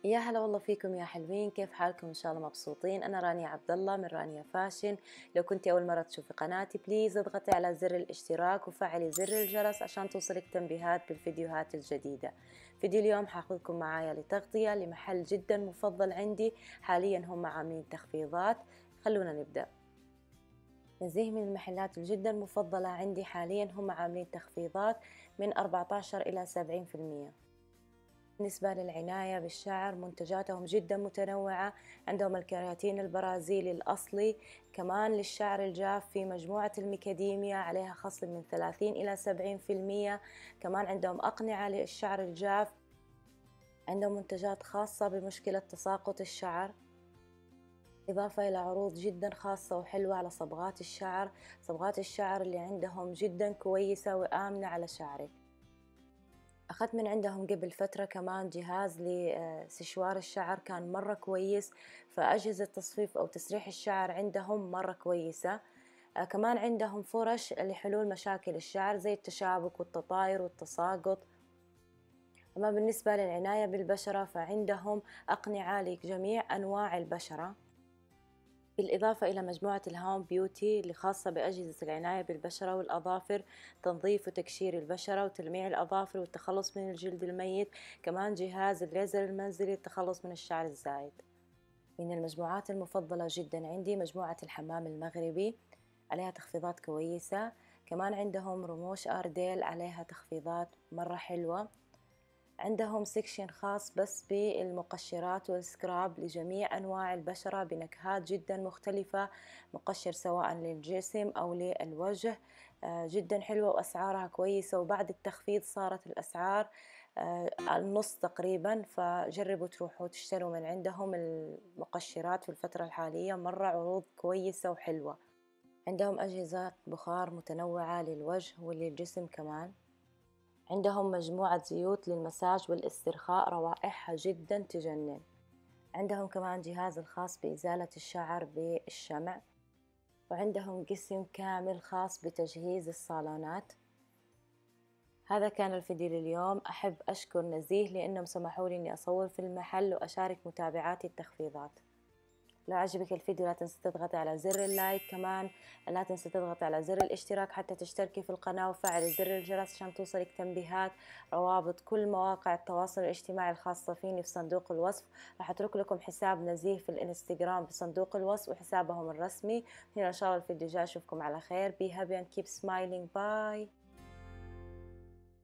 يا هلا والله فيكم يا حلوين، كيف حالكم؟ ان شاء الله مبسوطين. انا رانيا عبد الله من رانيا فاشن. لو كنتي اول مره تشوفي قناتي بليز اضغطي على زر الاشتراك وفعلي زر الجرس عشان توصلك تنبيهات بالفيديوهات الجديده. فيديو اليوم حاخذكم معايا لتغطيه لمحل جدا مفضل عندي حاليا، هم عاملين تخفيضات. خلونا نبدا. نزيه من المحلات الجدا مفضله عندي حاليا، هم عاملين تخفيضات من 14 الى 70%. بالنسبة للعناية بالشعر منتجاتهم جدا متنوعة. عندهم الكرياتين البرازيلي الأصلي، كمان للشعر الجاف في مجموعة الميكاديميا عليها خصم من 30 إلى 70%. كمان عندهم أقنعة للشعر الجاف، عندهم منتجات خاصة بمشكلة تساقط الشعر، إضافة إلى عروض جدا خاصة وحلوة على صبغات الشعر. صبغات الشعر اللي عندهم جدا كويسة وآمنة على شعرك. أخذت من عندهم قبل فترة كمان جهاز لسشوار الشعر، كان مرة كويس. فأجهزة تصفيف أو تسريح الشعر عندهم مرة كويسة. كمان عندهم فرش لحلول مشاكل الشعر زي التشابك والتطاير والتساقط. أما بالنسبة للعناية بالبشرة فعندهم أقنعة لجميع أنواع البشرة، بالإضافة إلى مجموعة الهوم بيوتي اللي خاصة بأجهزة العناية بالبشرة والأظافر، تنظيف وتقشير البشرة وتلميع الأظافر والتخلص من الجلد الميت. كمان جهاز الليزر المنزلي للتخلص من الشعر الزايد. من المجموعات المفضلة جدا عندي مجموعة الحمام المغربي، عليها تخفيضات كويسة. كمان عندهم رموش آرديل عليها تخفيضات مرة حلوة. عندهم سيكشن خاص بس بالمقشرات والسكراب لجميع أنواع البشرة بنكهات جدا مختلفة. مقشر سواء للجسم أو للوجه، جدا حلوة وأسعارها كويسة، وبعد التخفيض صارت الأسعار النص تقريبا. فجربوا تروحوا تشتروا من عندهم المقشرات في الفترة الحالية، مرة عروض كويسة وحلوة. عندهم أجهزة بخار متنوعة للوجه وللجسم كمان. عندهم مجموعة زيوت للمساج والاسترخاء روائحها جدا تجنن. عندهم كمان جهاز الخاص بإزالة الشعر بالشمع. وعندهم قسم كامل خاص بتجهيز الصالونات. هذا كان الفيديو لليوم. أحب أشكر نزيه لأنهم سمحوا لي أني أصور في المحل وأشارك متابعاتي التخفيضات. لو عجبك الفيديو لا تنسى تضغطي على زر اللايك، كمان لا تنسى تضغطي على زر الاشتراك حتى تشتركي في القناة وفعلي زر الجرس عشان توصلك تنبيهات. روابط كل مواقع التواصل الاجتماعي الخاصة فيني في صندوق الوصف. راح اترك لكم حساب نزيه في الانستغرام بصندوق الوصف وحسابهم الرسمي. هنا ان شاء الله الفيديو الجاي اشوفكم على خير. Be happy and keep smiling. Bye.